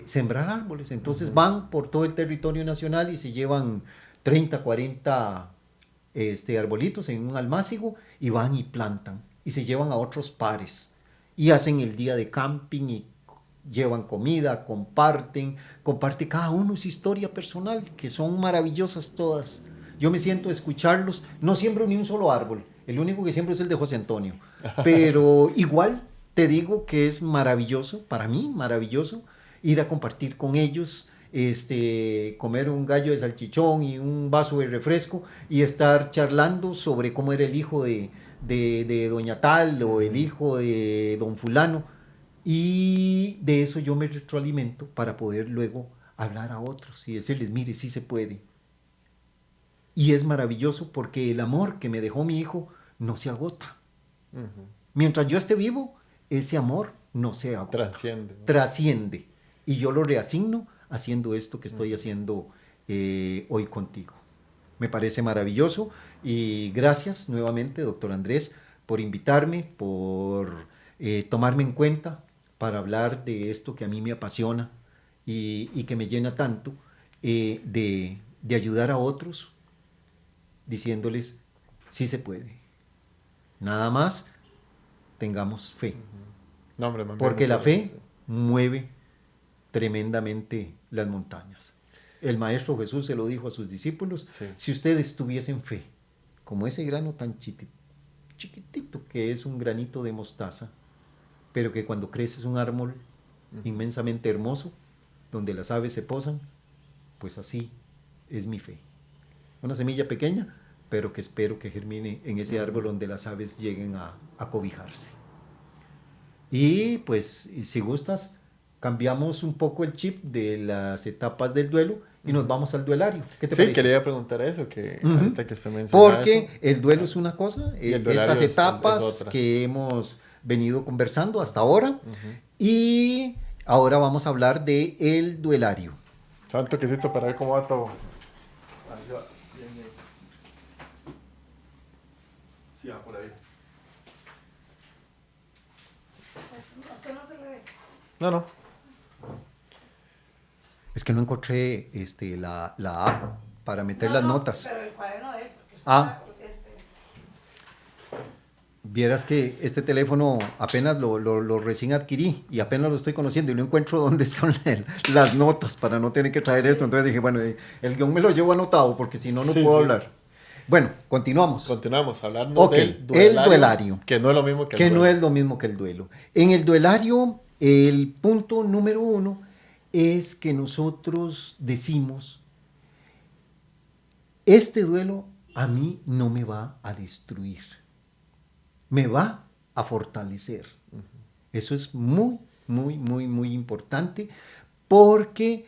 sembrar árboles. Entonces van por todo el territorio nacional y se llevan 30, 40 arbolitos en un almácigo y van y plantan y se llevan a otros pares y hacen el día de camping y llevan comida, comparten cada uno su historia personal, que son maravillosas todas. Yo me siento a escucharlos, no siembro ni un solo árbol, el único que siembro es el de José Antonio, pero igual te digo que es maravilloso, para mí maravilloso, ir a compartir con ellos, comer un gallo de salchichón y un vaso de refresco y estar charlando sobre cómo era el hijo de doña tal o el hijo de don fulano. Y de eso yo me retroalimento para poder luego hablar a otros y decirles, mire, sí se puede. Y es maravilloso porque el amor que me dejó mi hijo no se agota. Mientras yo esté vivo, ese amor no se agota. Trasciende, ¿no? Trasciende. Y yo lo reasigno haciendo esto que estoy haciendo hoy contigo. Me parece maravilloso y gracias nuevamente, doctor Andrés, por invitarme, por tomarme en cuenta para hablar de esto que a mí me apasiona y que me llena tanto, de ayudar a otros diciéndoles, sí se puede. Nada más tengamos fe. No, hombre, más bien, Porque la muchas fe gracias. mueve tremendamente las montañas. El Maestro Jesús se lo dijo a sus discípulos, Sí. si ustedes tuviesen fe, como ese grano tan chiquitito que es un granito de mostaza, pero que cuando crece es un árbol inmensamente hermoso, donde las aves se posan, pues así es mi fe. Una semilla pequeña, pero que espero que germine en ese árbol donde las aves lleguen a cobijarse. Y pues, si gustas, cambiamos un poco el chip de las etapas del duelo y nos vamos al duelario. ¿Qué te Sí, parece? quería preguntar eso, que ahorita que usted menciona Porque eso, el duelo es una cosa, y el duelario estas es etapas otra. que hemos venido conversando hasta ahora, y ahora vamos a hablar de el duelario. Un toquecito para ver cómo va todo. Ahí va, bien, bien. Sí, va por ahí. ¿A usted no se le ve? No, no. Es que no encontré la app para meter las notas. Pero el cuaderno de él, porque usted Ah. este. Vieras que este teléfono apenas lo recién adquirí y apenas lo estoy conociendo y no encuentro dónde están las notas para no tener que traer esto. Entonces dije, bueno, el guión me lo llevo anotado porque si no, no Sí, puedo sí. hablar. Bueno, continuamos. Continuamos hablando Ok, del el duelario. Que no es lo mismo que el Que no duelo. es lo mismo que el duelo. En el duelario, el punto número 1 es que nosotros decimos, este duelo a mí no me va a destruir, me va a fortalecer. Eso es muy, muy, muy, muy importante porque,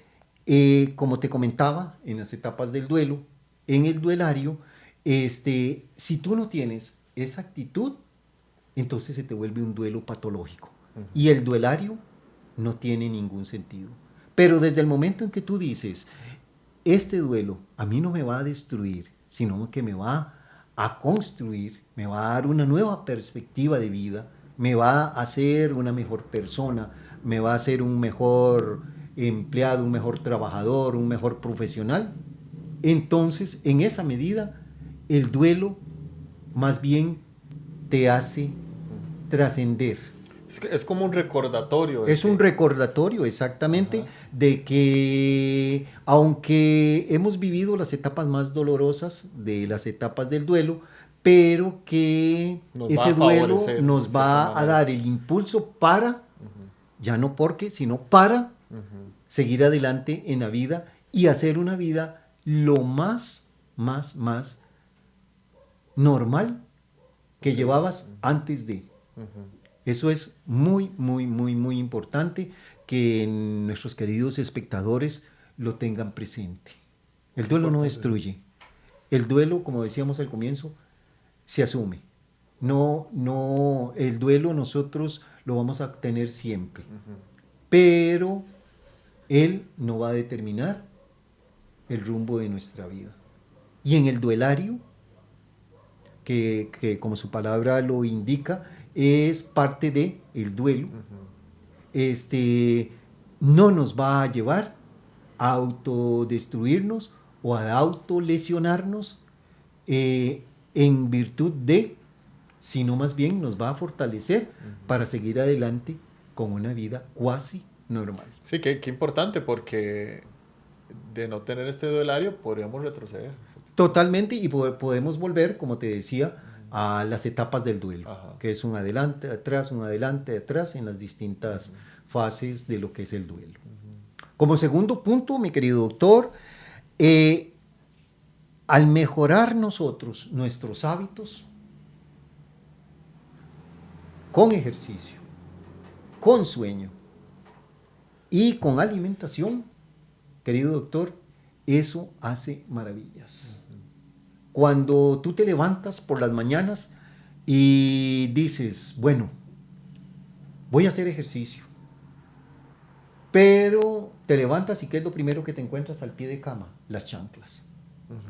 como te comentaba en las etapas del duelo, en el duelario, si tú no tienes esa actitud, entonces se te vuelve un duelo patológico. Y el duelario no tiene ningún sentido. Pero desde el momento en que tú dices, este duelo a mí no me va a destruir, sino que me va a construir, me va a dar una nueva perspectiva de vida, me va a hacer una mejor persona, me va a hacer un mejor empleado, un mejor trabajador, un mejor profesional, entonces en esa medida el duelo más bien te hace trascender. Es como un recordatorio. Es un recordatorio exactamente. Ajá. De que aunque hemos vivido las etapas más dolorosas de las etapas del duelo, pero que ese duelo nos va a dar el impulso para, ya no porque, sino para seguir adelante en la vida y hacer una vida lo más normal que llevabas antes de. Eso es muy importante que nuestros queridos espectadores lo tengan presente. El duelo no destruye. El duelo, como decíamos al comienzo, se asume. No, el duelo nosotros lo vamos a tener siempre. Pero él no va a determinar el rumbo de nuestra vida. Y en el duelario, que como su palabra lo indica, es parte del duelo, no nos va a llevar a autodestruirnos o a autolesionarnos en virtud de, sino más bien nos va a fortalecer para seguir adelante con una vida cuasi normal. Sí, qué importante, porque de no tener este duelario podríamos retroceder. Totalmente, y podemos volver, como te decía, a las etapas del duelo, que es un adelante, atrás en las distintas fases de lo que es el duelo. Como segundo punto, mi querido doctor, al mejorar nosotros nuestros hábitos, con ejercicio, con sueño y con alimentación, querido doctor, eso hace maravillas. Cuando tú te levantas por las mañanas y dices, bueno, voy a hacer ejercicio, pero te levantas y ¿qué es lo primero que te encuentras al pie de cama? Las chanclas.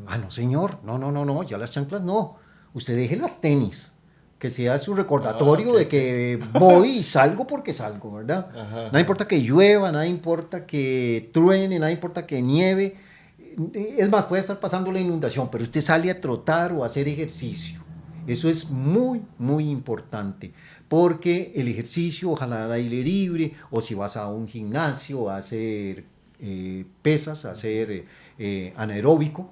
Ah, no, señor, no, ya las chanclas no. Usted deje las tenis, que sea su recordatorio de que voy y salgo porque salgo, ¿verdad? Nada importa que llueva, nada importa que truene, nada importa que nieve. Es más, puede estar pasando la inundación, pero usted sale a trotar o a hacer ejercicio. Eso es muy importante, porque el ejercicio, ojalá al aire libre, o si vas a un gimnasio a hacer pesas, a hacer anaeróbico,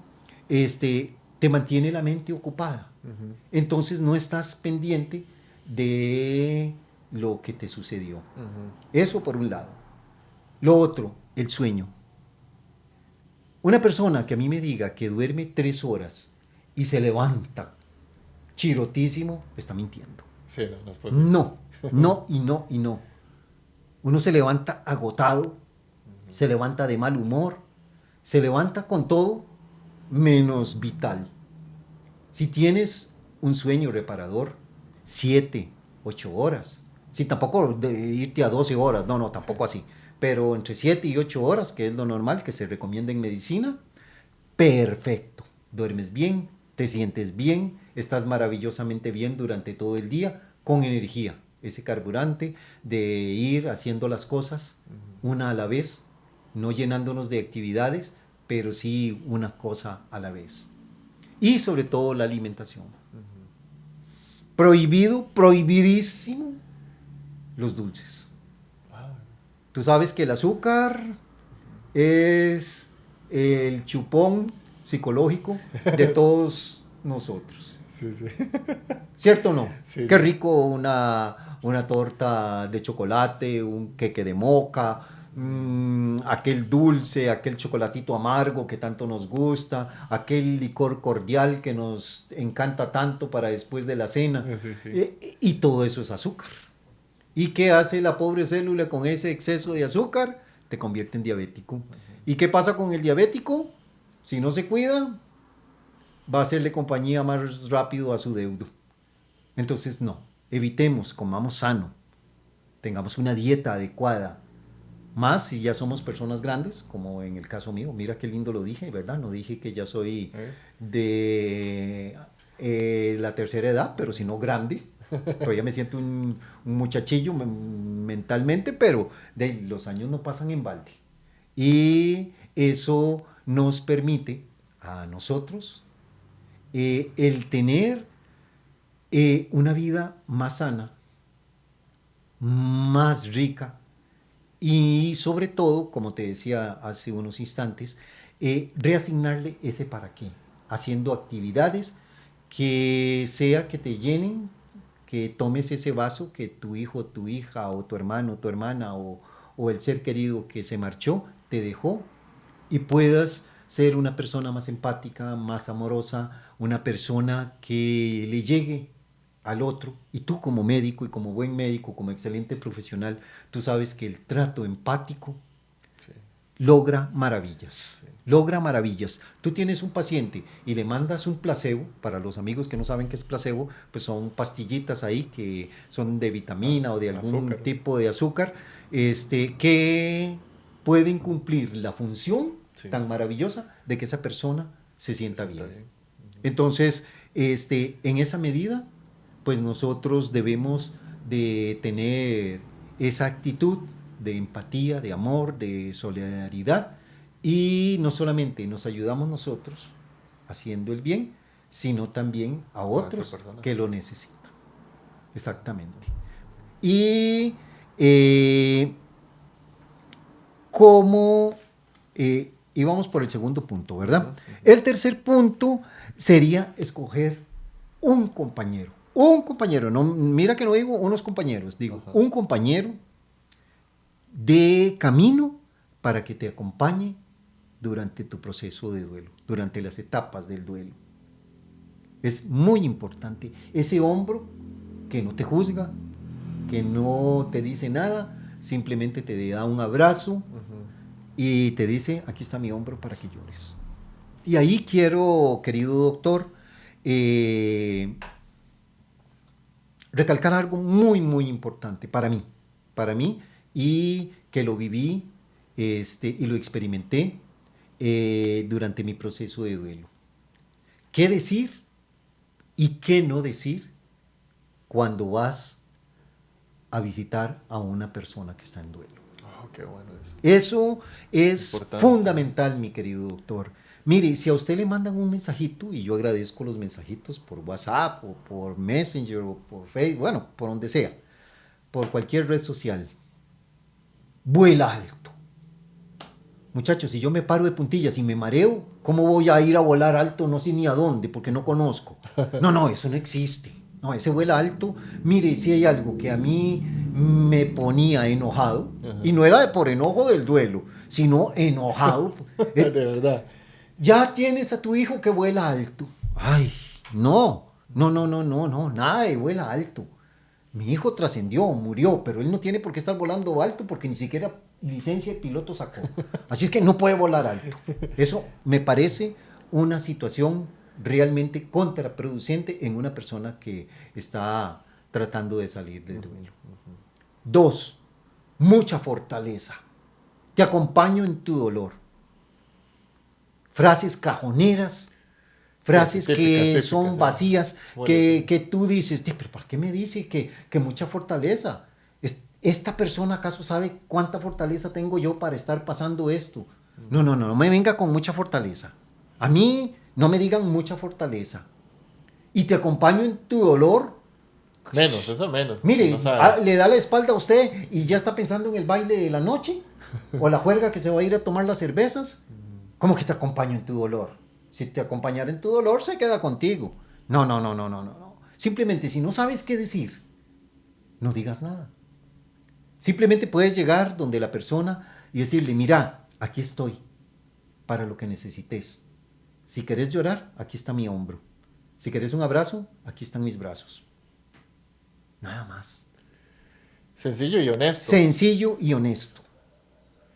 te mantiene la mente ocupada. Entonces no estás pendiente de lo que te sucedió. Eso por un lado. Lo otro, el sueño. Una persona que a mí me diga que duerme 3 horas y se levanta chirotísimo, está mintiendo. Sí, no es posible. No. Uno se levanta agotado, se levanta de mal humor, se levanta con todo menos vital. Si tienes un sueño reparador, 7, 8 horas, si tampoco de irte a 12 horas, no, tampoco así, pero entre 7 y 8 horas, que es lo normal que se recomienda en medicina, perfecto. Duermes bien, te sientes bien, estás maravillosamente bien durante todo el día, con energía, ese carburante de ir haciendo las cosas una a la vez, no llenándonos de actividades, pero sí una cosa a la vez. Y sobre todo la alimentación. Prohibidísimo, los dulces. Tú sabes que el azúcar es el chupón psicológico de todos nosotros. Sí. ¿Cierto o no? Sí, Qué rico una torta de chocolate, un queque de moca, aquel dulce, aquel chocolatito amargo que tanto nos gusta, aquel licor cordial que nos encanta tanto para después de la cena. Sí. Y todo eso es azúcar. ¿Y qué hace la pobre célula con ese exceso de azúcar? Te convierte en diabético. ¿Y qué pasa con el diabético? Si no se cuida, va a hacerle compañía más rápido a su deudo. Entonces, no. Evitemos, comamos sano. Tengamos una dieta adecuada. Más si ya somos personas grandes, como en el caso mío. Mira qué lindo lo dije, ¿verdad? No dije que ya soy de la tercera edad, pero sino grande. Todavía me siento un muchachillo mentalmente, pero los años no pasan en balde. Y eso nos permite a nosotros el tener una vida más sana, más rica y sobre todo, como te decía hace unos instantes, reasignarle ese para qué, haciendo actividades que sea que te llenen, que tomes ese vaso que tu hijo, tu hija o tu hermano, tu hermana o el ser querido que se marchó te dejó y puedas ser una persona más empática, más amorosa, una persona que le llegue al otro. Y tú como médico y como buen médico, como excelente profesional, tú sabes que el trato empático Sí, logra maravillas. sí. Logra maravillas. Tú tienes un paciente y le mandas un placebo. Para los amigos que no saben qué es placebo, pues son pastillitas ahí que son de vitamina o de algún Azúcar. tipo de azúcar, que pueden cumplir la función Sí. tan maravillosa de que esa persona se sienta Está bien. bien. Entonces, en esa medida, pues nosotros debemos de tener esa actitud de empatía, de amor, de solidaridad y no solamente nos ayudamos nosotros haciendo el bien, sino también a otra otros persona. que lo necesitan. Exactamente. Y como íbamos por el segundo punto, ¿verdad? Ujú, ujú. El tercer punto sería escoger un compañero. Un compañero, no, mira que no digo unos compañeros, digo Ajá. un compañero de camino para que te acompañe durante tu proceso de duelo, durante las etapas del duelo. Es muy importante ese hombro que no te juzga, que no te dice nada, simplemente te da un abrazo Ujú. y te dice, aquí está mi hombro para que llores. Y ahí quiero, querido doctor, recalcar algo muy, muy importante para mí, y que lo viví y lo experimenté durante mi proceso de duelo. ¿Qué decir y qué no decir cuando vas a visitar a una persona que está en duelo? Oh, qué bueno eso. Eso es Importante. fundamental, mi querido doctor. Mire, si a usted le mandan un mensajito, y yo agradezco los mensajitos por WhatsApp o por Messenger o por Facebook, bueno, por donde sea, por cualquier red social, vuela alto. Muchachos, si yo me paro de puntillas y me mareo, ¿cómo voy a ir a volar alto? No sé ni a dónde, porque no conozco. No, eso no existe. No, ese vuela alto. Mire, si hay algo que a mí me ponía enojado, Ajá. y no era por enojo del duelo, sino enojado. De verdad. Ya tienes a tu hijo que vuela alto. Ay, no, nada de vuela alto. Mi hijo trascendió, murió, pero él no tiene por qué estar volando alto porque ni siquiera licencia de piloto sacó. Así es que no puede volar alto. Eso me parece una situación realmente contraproducente en una persona que está tratando de salir del duelo. Dos, mucha fortaleza. Te acompaño en tu dolor. Frases cajoneras, frases Sí, típicas, que típicas, son sí. vacías, Bueno, que tú dices, pero ¿para qué me dice que mucha fortaleza? ¿Esta persona acaso sabe cuánta fortaleza tengo yo para estar pasando esto? No me venga con mucha fortaleza. A mí no me digan mucha fortaleza. Y te acompaño en tu dolor. menos, eso menos. Mire, No sabe. le da la espalda a usted y ya está pensando en el baile de la noche o la juerga que se va a ir a tomar las cervezas. ¿Cómo que te acompaño en tu dolor? Si te acompañara en tu dolor, se queda contigo. No. Simplemente, si no sabes qué decir, no digas nada. Simplemente puedes llegar donde la persona y decirle, mira, aquí estoy para lo que necesites. Si querés llorar, aquí está mi hombro. Si querés un abrazo, aquí están mis brazos. Nada más. Sencillo y honesto. Sencillo y honesto.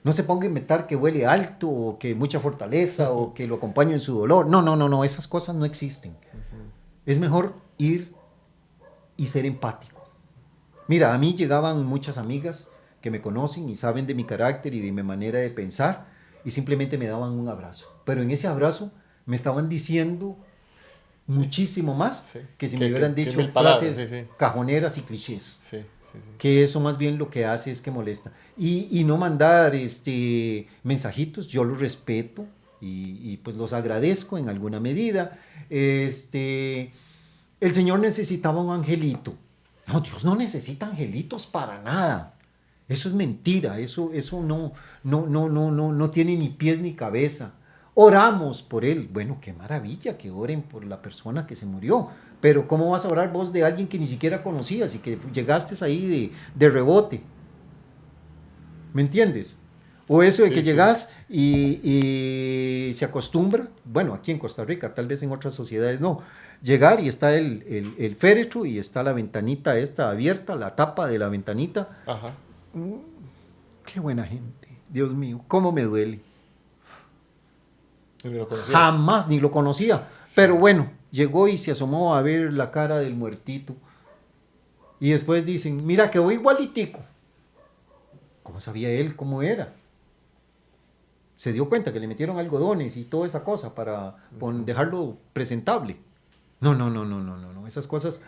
No se ponga a inventar que huele alto o que mucha fortaleza o que lo acompaño en su dolor. No, esas cosas no existen. Es mejor ir y ser empático. Mira, a mí llegaban muchas amigas que me conocen y saben de mi carácter y de mi manera de pensar y simplemente me daban un abrazo. Pero en ese abrazo me estaban diciendo muchísimo más Sí. que si me hubieran dicho mil palabras, frases sí, sí. cajoneras y clichés. Sí, sí, sí. Que eso más bien lo que hace es que molesta. Y no mandar mensajitos, yo los respeto y pues los agradezco en alguna medida. El Señor necesitaba un angelito. No, Dios no necesita angelitos para nada. Eso es mentira, eso no tiene ni pies ni cabeza. Oramos por él. Bueno, qué maravilla que oren por la persona que se murió. Pero ¿cómo vas a orar vos de alguien que ni siquiera conocías y que llegaste ahí de rebote? ¿Me entiendes? O eso de Sí, que sí. llegas y se acostumbra, bueno, aquí en Costa Rica, tal vez en otras sociedades no, llegar y está el féretro y está la ventanita esta abierta, la tapa de la ventanita. Ajá. Qué buena gente, Dios mío, cómo me duele. Ni lo conocía. Jamás ni lo conocía, pero bueno, llegó y se asomó a ver la cara del muertito. Y después dicen, mira, quedó igualitico. ¿Cómo sabía él cómo era? Se dio cuenta que le metieron algodones y toda esa cosa para dejarlo presentable. No. Esas cosas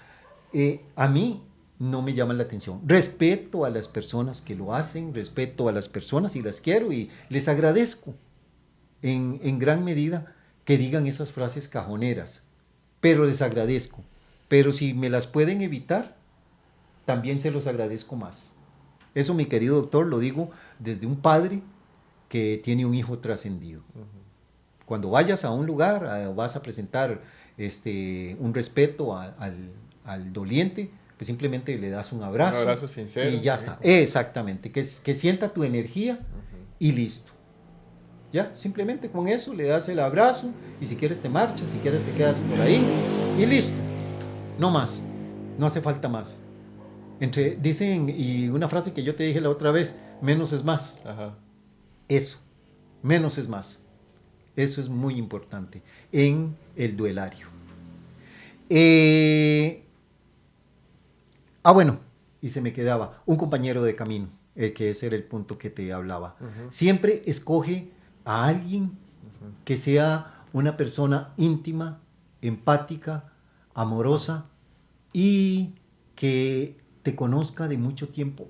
a mí no me llaman la atención. Respeto a las personas que lo hacen, respeto a las personas y las quiero y les agradezco en gran medida que digan esas frases cajoneras, pero les agradezco. Pero si me las pueden evitar, también se los agradezco más. Eso, mi querido doctor, lo digo desde un padre que tiene un hijo trascendido. Cuando vayas a un lugar, vas a presentar un respeto al doliente, pues simplemente le das un abrazo. Un abrazo sincero. Y ya está. Exactamente. Que sienta tu energía y listo. Ya, simplemente con eso le das el abrazo y si quieres te marchas, si quieres te quedas por ahí y listo. No más. No hace falta más. Dicen, y una frase que yo te dije la otra vez, menos es más. Ajá. Eso, menos es más. Eso es muy importante en el duelario. Bueno, y se me quedaba un compañero de camino, que ese era el punto que te hablaba. Siempre escoge a alguien que sea una persona íntima, empática, amorosa y que te conozca de mucho tiempo.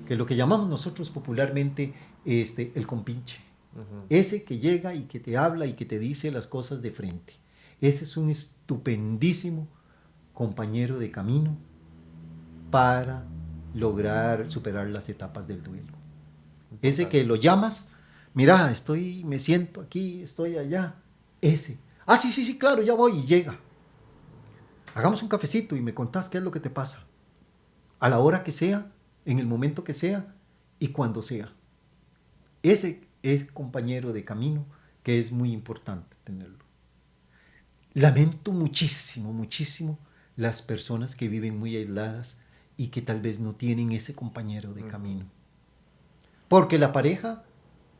Que lo que llamamos nosotros popularmente el compinche. Ese que llega y que te habla y que te dice las cosas de frente. Ese es un estupendísimo compañero de camino para lograr superar las etapas del duelo. Ese que lo llamas, mira, me siento aquí, estoy allá. Ese. Sí, claro, ya voy y llega. Hagamos un cafecito y me contás qué es lo que te pasa. A la hora que sea, en el momento que sea y cuando sea. Ese es compañero de camino que es muy importante tenerlo. Lamento muchísimo, muchísimo las personas que viven muy aisladas y que tal vez no tienen ese compañero de camino. Porque la pareja,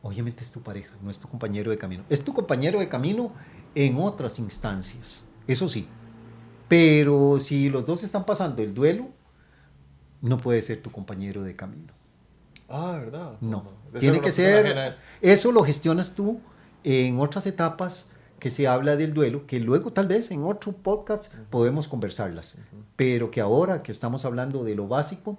obviamente es tu pareja, no es tu compañero de camino. Es tu compañero de camino en otras instancias, eso sí. Pero si los dos están pasando el duelo, no puede ser tu compañero de camino. ¿Verdad? No. Tiene que ser, eso lo gestionas tú en otras etapas que se habla del duelo, que luego tal vez en otro podcast podemos conversarlas, pero que ahora que estamos hablando de lo básico,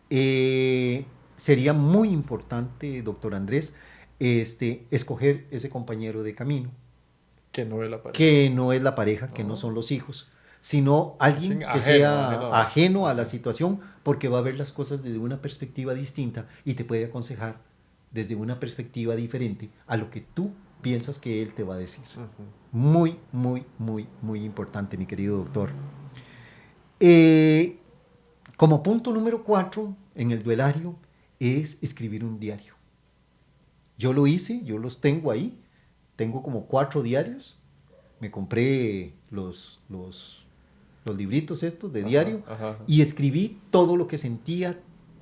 sería muy importante, doctor Andrés, escoger ese compañero de camino. Que no es la pareja. Que no es la pareja, que no son los hijos, sino alguien que sea ajeno a la situación, porque va a ver las cosas desde una perspectiva distinta y te puede aconsejar desde una perspectiva diferente a lo que tú piensas que él te va a decir. Muy, muy, muy, muy importante, mi querido doctor. Como punto número 4 en el duelario es escribir un diario. Yo lo hice, yo los tengo ahí, tengo como 4 diarios. Me compré los libritos estos de diario y escribí todo lo que sentía,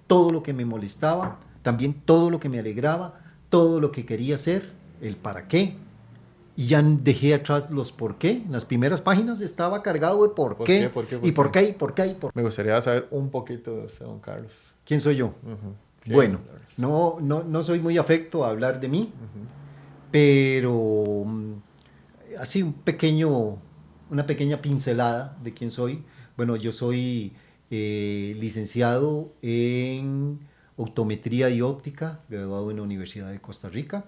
todo lo que me molestaba, también todo lo que me alegraba, todo lo que quería hacer, el para qué. Y ya dejé atrás los por qué. En las primeras páginas estaba cargado de por qué. Me gustaría saber un poquito de usted, don Carlos. ¿Quién soy yo? Bueno, no soy muy afecto a hablar de mí, pero así una pequeña pincelada de quién soy. Bueno, yo soy licenciado en optometría y óptica, graduado en la Universidad de Costa Rica.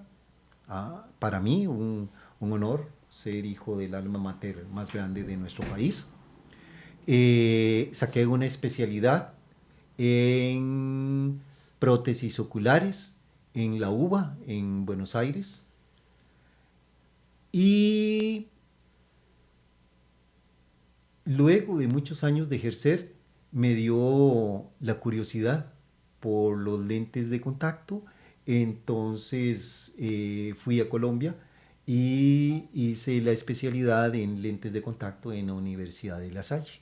Para mí un honor ser hijo del alma mater más grande de nuestro país. Saqué una especialidad en prótesis oculares en la UBA, en Buenos Aires. Y luego de muchos años de ejercer, me dio la curiosidad por los lentes de contacto. Entonces fui a Colombia y hice la especialidad en lentes de contacto en la Universidad de La Salle.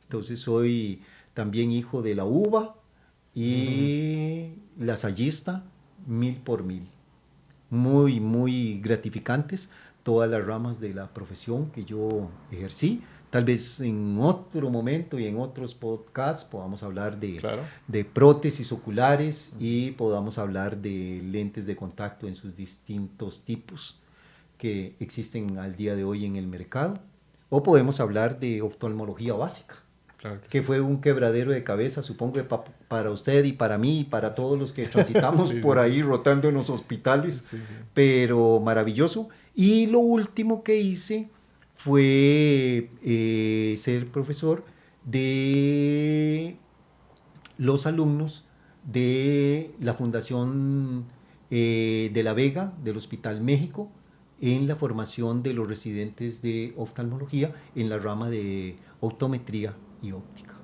Entonces soy también hijo de la UBA y lasallista, 1000%. Muy, muy gratificantes todas las ramas de la profesión que yo ejercí. Tal vez en otro momento y en otros podcasts podamos hablar de prótesis oculares y podamos hablar de lentes de contacto en sus distintos tipos que existen al día de hoy en el mercado. O podemos hablar de oftalmología básica, que fue un quebradero de cabeza, supongo que para usted y para mí y para todos los que transitamos por ahí rotando en los hospitales, pero maravilloso. Y lo último que hice fue ser profesor de los alumnos de la Fundación de La Vega, del Hospital México, en la formación de los residentes de oftalmología en la rama de optometría y óptica.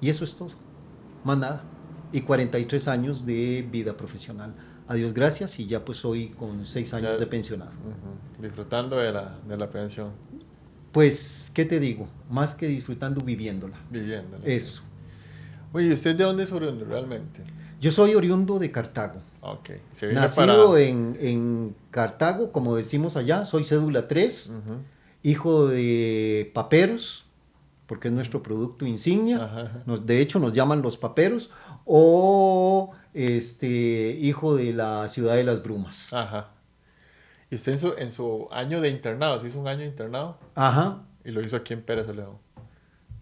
Y eso es todo, más nada. Y 43 años de vida profesional. A Dios gracias, y ya pues hoy con 6 años de pensionado. Disfrutando de la pensión. Pues, ¿qué te digo? Más que disfrutando, viviéndola. Viviéndola. Eso. Sí. Oye, ¿usted de dónde es oriundo realmente? Yo soy oriundo de Cartago. Ok. Nacido en Cartago, como decimos allá, soy cédula 3, hijo de paperos, porque es nuestro producto insignia. De hecho, nos llaman los paperos, o hijo de la ciudad de las brumas. Ajá. ¿Y usted en su año de internado, se hizo un año de internado? Ajá. Y lo hizo aquí en Pérez Celedón.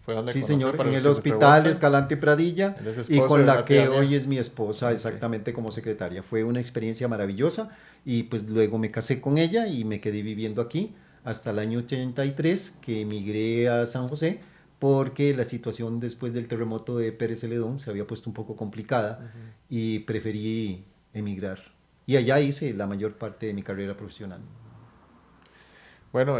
Fue donde sí, señor, en el Hospital Escalante Pradilla, y con la que hoy es mi esposa, exactamente, como secretaria. Fue una experiencia maravillosa, y pues luego me casé con ella y me quedé viviendo aquí hasta el año 83, que emigré a San José, porque la situación después del terremoto de Pérez Celedón se había puesto un poco complicada, y preferí emigrar. Y allá hice la mayor parte de mi carrera profesional. Bueno,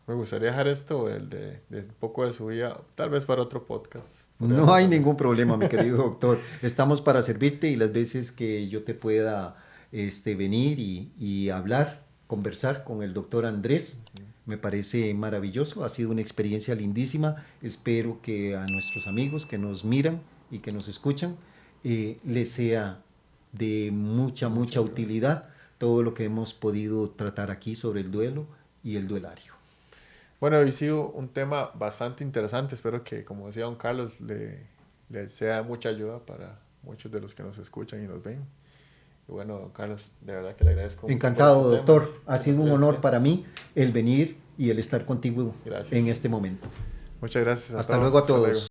me gustaría dejar esto de un poco de su vida, tal vez para otro podcast. No hay ningún problema, mi querido doctor. Estamos para servirte, y las veces que yo te pueda venir y hablar, conversar con el doctor Andrés, me parece maravilloso. Ha sido una experiencia lindísima. Espero que a nuestros amigos que nos miran y que nos escuchan les sea de mucha utilidad todo lo que hemos podido tratar aquí sobre el duelo y el duelario. Bueno, ha sido un tema bastante interesante. Espero que, como decía don Carlos, le sea mucha ayuda para muchos de los que nos escuchan y nos ven. Y bueno, don Carlos, de verdad que le agradezco. Encantado, mucho doctor. Tema. Ha sido un honor para mí el venir y el estar contigo en este momento. Muchas gracias. Hasta luego a todos.